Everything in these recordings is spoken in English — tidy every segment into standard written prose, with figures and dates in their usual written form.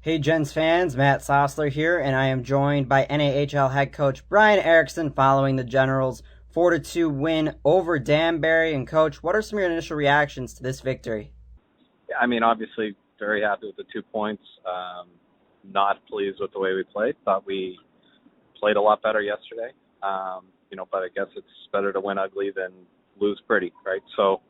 Hey Gens fans, Matt Sossler here, and I am joined by NAHL head coach Bryan Erikson following the Generals' 4-2 win over Danbury. And coach, what are some of your initial reactions to this victory? Yeah, I mean, obviously, very happy with the 2 points. Not pleased with the way we played. Thought we played a lot better yesterday. But I guess it's better to win ugly than lose pretty, right? So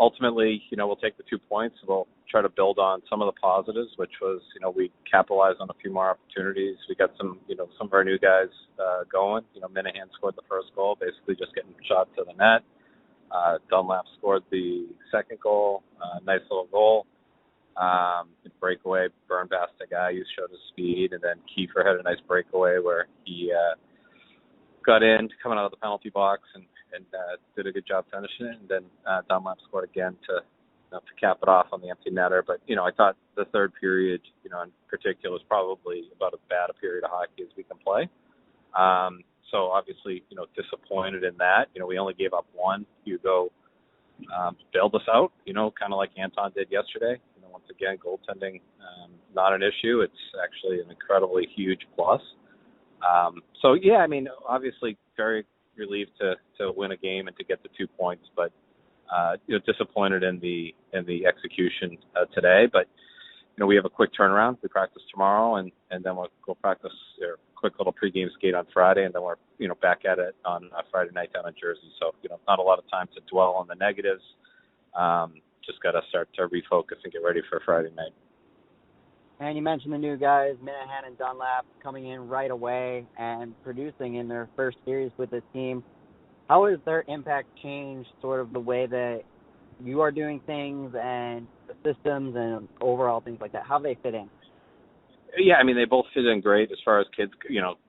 ultimately, we'll take the 2 points. We'll try to build on some of the positives, which was, we capitalized on a few more opportunities. We got some of our new guys going. Minahan scored the first goal, basically just getting shot to the net. Dunlap scored the second goal, nice little goal. Breakaway, burn past the guy who showed his speed, and then Kiefer had a nice breakaway where he got in coming out of the penalty box and did a good job finishing it. And then Dunlap scored again to cap it off on the empty netter. But I thought the third period, in particular, was probably about as bad a period of hockey as we can play. So obviously, disappointed in that. We only gave up one. Hugo bailed us out, kind of like Anton did yesterday. Once again, goaltending, not an issue. It's actually an incredibly huge plus. Obviously very relieved to win a game and to get the 2 points, but disappointed in the execution today. But we have a quick turnaround. We practice tomorrow, and then we'll go practice a quick little pregame skate on Friday, and then we're back at it on Friday night down in Jersey. So not a lot of time to dwell on the negatives. Just got to start to refocus and get ready for Friday night. And you mentioned the new guys, Minahan and Dunlap, coming in right away and producing in their first series with the team. How has their impact changed sort of the way that you are doing things and the systems and overall things like that? How do they fit in? Yeah, I mean, they both fit in great as far as kids,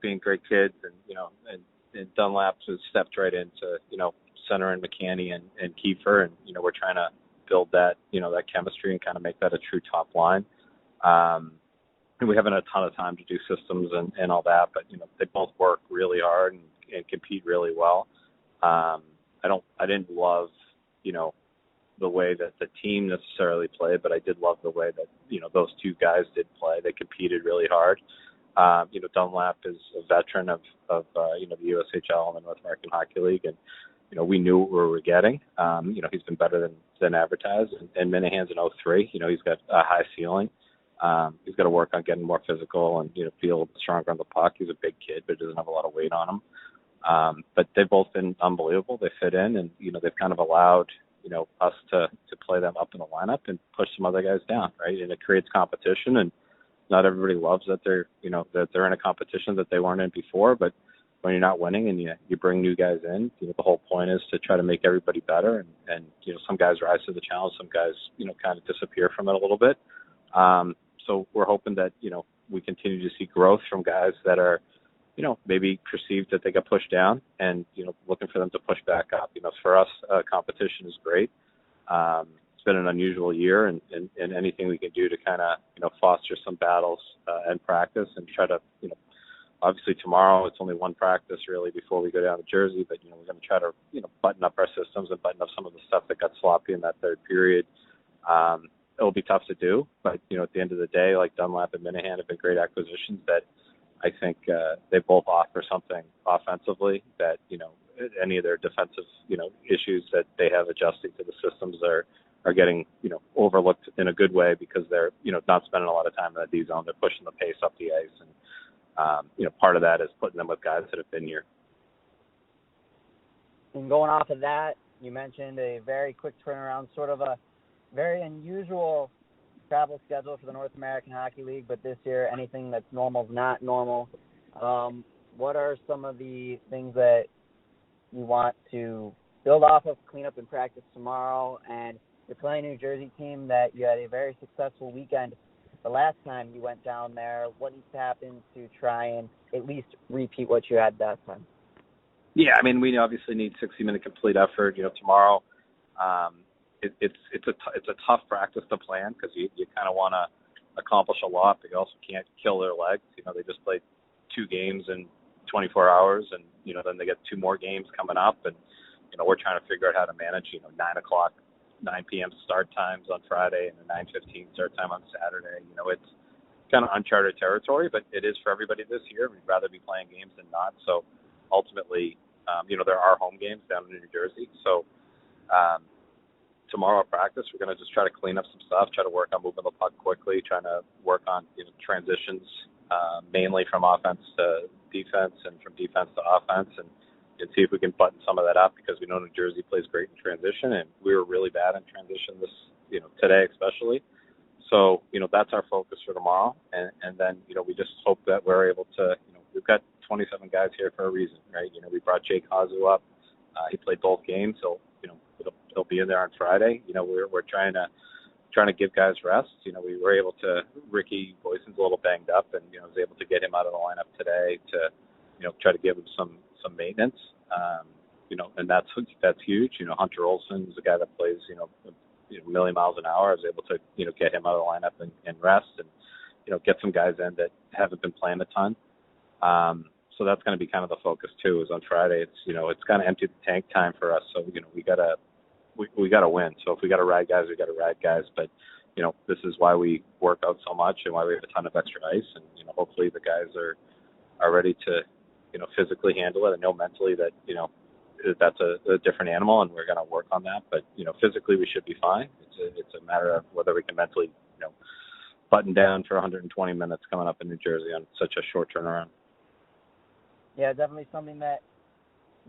being great kids, and Dunlap has stepped right into, center and McCanny and Kiefer, and, we're trying to build that, that chemistry and kind of make that a true top line. And we haven't had a ton of time to do systems and all that, but, they both work really hard and compete really well. I didn't love, the way that the team necessarily played, but I did love the way that, those two guys did play. They competed really hard. Dunlap is a veteran of the USHL and the North American Hockey League, and, we knew what we were getting. He's been better than advertised, and Minahan's an 03. He's got a high ceiling. He's got to work on getting more physical and, be a little bit stronger on the puck. He's a big kid, but doesn't have a lot of weight on him. But they've both been unbelievable. They fit in, and, they've kind of allowed, us to play them up in the lineup and push some other guys down, right? And it creates competition, and not everybody loves that they're in a competition that they weren't in before. But when you're not winning and you bring new guys in, the whole point is to try to make everybody better. And some guys rise to the challenge, some guys, kind of disappear from it a little bit. So we're hoping that, we continue to see growth from guys that are, maybe perceived that they got pushed down and, looking for them to push back up. For us, competition is great. It's been an unusual year, and anything we can do to kind of, foster some battles and practice and try to, obviously tomorrow it's only one practice really before we go down to Jersey, but, we're going to try to, button up our systems and button up some of the stuff that got sloppy in that third period. It'll be tough to do, but, at the end of the day, like Dunlap and Minahan have been great acquisitions that I think they both offer something offensively that, any of their defensive, issues that they have adjusting to the systems are getting, overlooked in a good way because they're, not spending a lot of time in the D zone. They're pushing the pace up the ice. And, part of that is putting them with guys that have been here. And going off of that, you mentioned a very quick turnaround, sort of a very unusual travel schedule for the North American Hockey League, but this year anything that's normal is not normal. What are some of the things that you want to build off of, clean up in practice tomorrow? And you're playing a New Jersey team that you had a very successful weekend the last time you went down there. What needs to happen to try and at least repeat what you had that time? Yeah, I mean, we obviously need 60-minute complete effort, tomorrow. It's a tough practice to plan because you kind of want to accomplish a lot, but you also can't kill their legs. They just played 2 games in 24 hours, and then they get 2 more games coming up, and we're trying to figure out how to manage 9 p.m. start times on Friday and the 9:15 start time on Saturday. kind of uncharted territory, but it is for everybody this year. We'd rather be playing games than not. So ultimately, there are home games down in New Jersey. So tomorrow at practice, we're going to just try to clean up some stuff, try to work on moving the puck quickly, trying to work on transitions, mainly from offense to defense and from defense to offense, and see if we can button some of that up, because we know New Jersey plays great in transition, and we were really bad in transition today especially. So, that's our focus for tomorrow. And then, we just hope that we're able to, we've got 27 guys here for a reason, right? We brought Jake Hazu up. He played both games. So, he'll be in there on Friday. We're trying to give guys rest. We were able to, Ricky Boyson's a little banged up, and, was able to get him out of the lineup today to, try to give him some maintenance. And that's huge. Hunter Olsen is a guy that plays, a million miles an hour. I was able to, get him out of the lineup and rest, and, get some guys in that haven't been playing a ton. So that's going to be kind of the focus too, is on Friday. It's kind of empty the tank time for us. So, we gotta win. So if we got to ride guys, we got to ride guys. But, this is why we work out so much and why we have a ton of extra ice. And, hopefully the guys are ready to, physically handle it, and know mentally that, that's a different animal, and we're going to work on that. But, physically we should be fine. It's a matter of whether we can mentally, button down for 120 minutes coming up in New Jersey on such a short turnaround. Yeah, definitely something that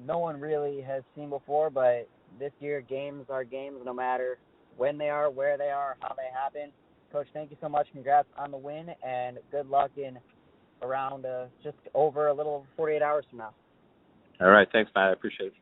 no one really has seen before, but this year games are games no matter when they are, where they are, how they happen. Coach, thank you so much. Congrats on the win, and good luck in around just over a little 48 hours from now. All right. Thanks, Matt. I appreciate it.